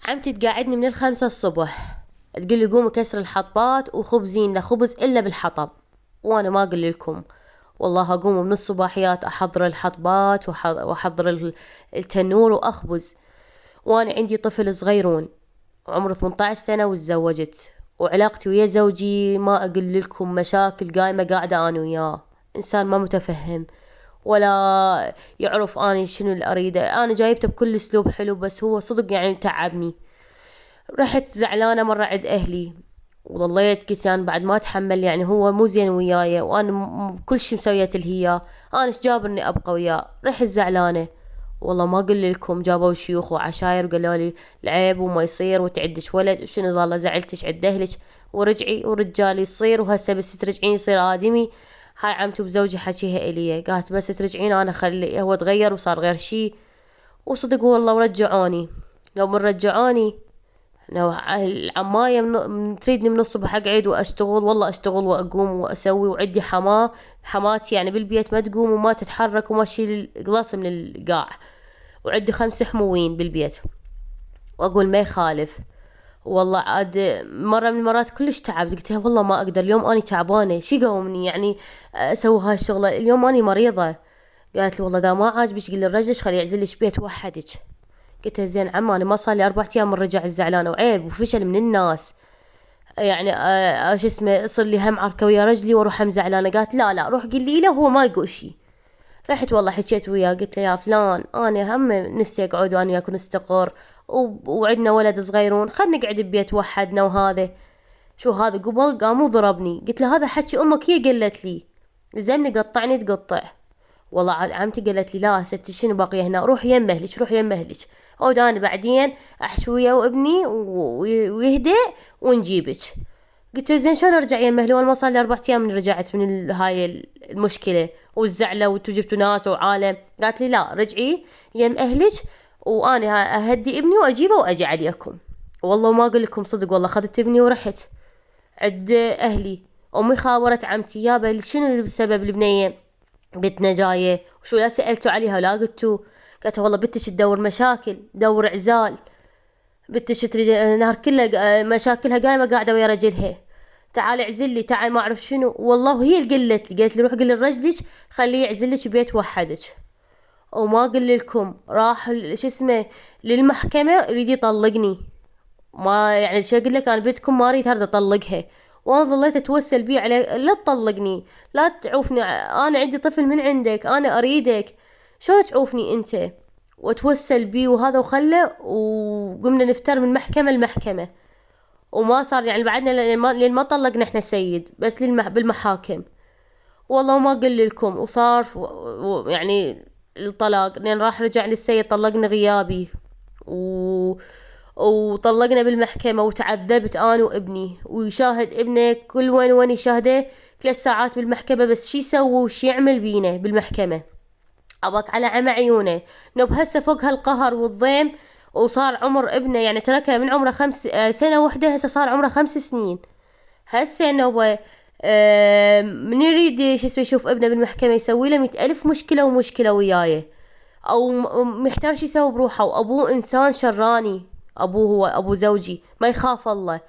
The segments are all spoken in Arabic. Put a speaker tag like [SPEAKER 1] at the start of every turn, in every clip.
[SPEAKER 1] عمتي تقعدني من 5 الصبح، تقول لي قومي كسر الحطبات وخبزين له خبز إلا بالحطب. وأنا ما أقول لكم، والله أقوم من الصباحيات أحضر الحطبات وأحضر التنور وأخبز. وأنا عندي طفل صغيرون عمره 18 سنة وتزوجت، وعلاقتي ويا زوجي ما أقول لكم مشاكل قايمة قاعدة أنا وياه. إنسان ما متفهم ولا يعرف أنا شنو اللي أريده. أنا جايبته بكل أسلوب حلو، بس هو صدق يعني تعبني. رحت زعلانة مرة عند أهلي وظليت قلت يعني بعد ما أتحمل، يعني هو مو زين وياي وأنا كل شي مسويت الهيا، أنا إيش جابرني أبقى وياه. رحت زعلانة، والله ما أقول لكم جابوا شيوخ وعشاير وقالوا لي العيب وما يصير وتعدش ولد وشنو ظل زعلتش عند أهلك ورجعي ورجالي يصير، وهسه بس ترجعين يصير آدمي. هاي عمتي وزوجي حكيها إلي، قالت بس ترجعين أنا خلي هو تغير وصار غير شي. وصدق والله ورجعوني. لو من رجعوني لو العماية تريدني من الصبح أقعد وأشتغل، والله أشتغل وأقوم وأسوي، وعندي حماتي يعني بالبيت ما تقوم وما تتحرك وما تشيل القلاص من القاع، وعندي 5 حموين بالبيت، وأقول ما يخالف. والله عاد مرة من المرات كلش تعبت، قلت لها والله ما أقدر اليوم أني تعبانة، شي قومني يعني أسوي هاي الشغلة اليوم أني مريضة. قالت لي والله إذا ما عاجبش قلي الرجل خلي يعزلش بيت وحدك. قلت له زين عم انا ما صار لي 4 ايام من رجع الزعلانه وعيب وفشل من الناس، يعني شو اسمه يصير لي هم عركه ويا رجلي واروح هم زعلانه. قالت لا لا روح قولي له هو ما يقول شي. رحت والله حكيت وياه قلت له يا فلان انا هم نفسي اقعد وانا وياك نستقر، وعندنا ولد صغيرون خلنا نقعد ببيت وحدنا. وهذا شو هذا قبل قام وضربني. قلت له هذا حكي امك هي قالت لي زمني قطعني تقطع. والله عمتي قالت لي لا ستي شنو باقيه هنا، روحي يم اهلك روحي يم اهلك، عود انا بعدين احشي ويا وابني ويهدى ونجيبك. قلت له زين شلون ارجع يم اهلي وانا ما صار لي 4 ايام من رجعت من هاي المشكله والزعله وانتو جبتوا ناس وعالم. قالت لي لا رجعي يم اهلك وانا اهدي ابني واجيبه واجي عليكم. والله ما اقول لكم صدق، والله اخذت ابني ورحت عند اهلي. امي خابرت عمتي يابا شنو السبب البنيه، بنتنا جاية وشو لا سألتوا عليها ولا قلتوا. قالت والله بنتش تدور مشاكل دور عزال، بنتش تريد نهار كله مشاكلها قايمة قاعدة ويا رجلها، تعال اعزلي تعال ما اعرف شنو. والله هي اللي قالت لي روح قل لرجلك خليه يعزلك بيت وحدك. وما اقول لكم راح شو اسمه للمحكمة يريد يطلقني. ما يعني شو اقول لك انا بنتكم ما اريد هرد اطلقها، وانا ظليت اتوسل بيه عليه لا تطلقني لا تعوفني، انا عندي طفل من عندك انا اريدك، شلون تعوفني انت. واتوسل بيه وهذا وخله، وقمنا نفتر من محكمة لمحكمة وما صار يعني بعدنا لين ما طلقنا احنا سيد بس بالمحاكم. والله ما اقول لكم وصار يعني الطلاق لين راح رجع للسيد طلقنا غيابي وطلقنا بالمحكمة وتعذبت أنا وابني ويشاهد ابنه كل وين وين يشاهده 3 ساعات بالمحكمة، بس شي يسوي وشي يعمل بينا بالمحكمة أباك على عمى عيونه. نوب هسه فوق هالقهر والضيم وصار عمر ابنه يعني تركه من عمره 5 سنة وحدة، هسه صار عمره 5 سنين. هسه نوبة من يريد شو اسمه يشوف ابنه بالمحكمة يسوي له 100,000 مشكلة ومشكلة وياي، او محتار شي يسوي بروحه. وابوه انسان شراني، ابوه هو ابو زوجي ما يخاف الله.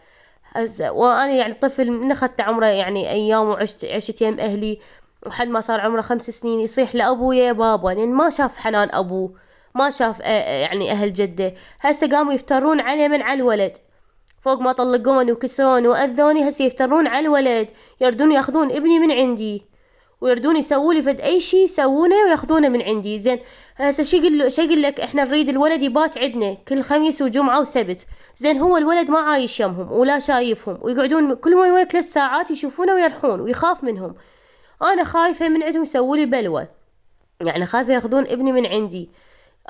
[SPEAKER 1] وانا يعني طفل من اخذت عمره يعني ايام عشت يم اهلي، وحد ما صار عمره 5 سنين يصيح لابوه يا بابا لان ما شاف حنان ابوه، ما شاف يعني اهل جده. هسه قاموا يفترون عليه من على الولد، فوق ما طلقوني وكسروني واذوني هسه يفترون على الولد، يردون ياخذون ابني من عندي ويردون يسووا لي فد اي شيء يسوونه وياخذونه من عندي. زين هسه شي يقول لك احنا نريد الولد يبات عندنا كل خميس وجمعه وسبت. زين هو الولد ما عايش يمهم ولا شايفهم ويقعدون كل وين 3 ساعات يشوفونه ويرحون ويخاف منهم. انا خايفه من عندهم يسووا لي بلوى، يعني خايفه ياخذون ابني من عندي.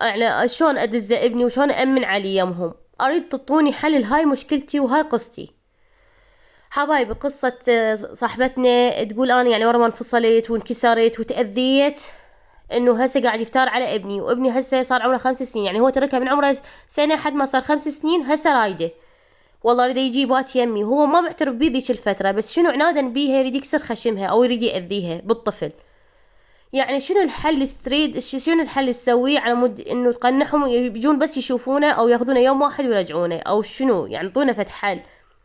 [SPEAKER 1] يعني شلون ادز ابني وشلون امن علي يمهم. اريد تعطوني حل لهاي مشكلتي وهاي قصتي. حبايبي قصة صاحبتنا تقول أنا يعني ورا ما انفصلت وانكسرت وتأذيت إنه هسه قاعد يفتار على ابني، وابني هسه صار عمره 5 سنين، يعني هو تركها من عمره سنة حد ما صار 5 سنين هسه رايده. والله يريد يجي بات يمي وهو ما معترف بيه ذيك الفترة، بس شنو عنادا بيها يريد يكسر خشمها أو يريد يأذيها بالطفل. يعني شنو الحل تريد، شنو الحل تسويه على مود انه تقنعهم يجون بس يشوفونه او ياخذونه يوم واحد ويرجعونه، او شنو يعني اعطونا فد حل.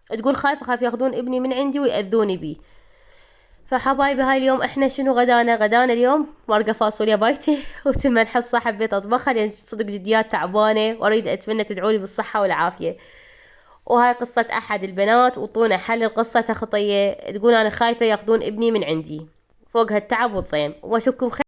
[SPEAKER 1] تقول خايف ياخذون ابني من عندي ويأذوني بيه. فحبايبي هاي اليوم احنا شنو غدانا اليوم مرقة فاصوليا بايتة وتم الحصة حبيت اطبخها لان صدق جديات تعبانة واريد اتمنى تدعولي بالصحة والعافية. وهاي قصة احد البنات وطونا حل القصة خطية، تقول انا خايفة ياخذون ابني من عندي فوق هالتعب والضيم، واشوفكم خير.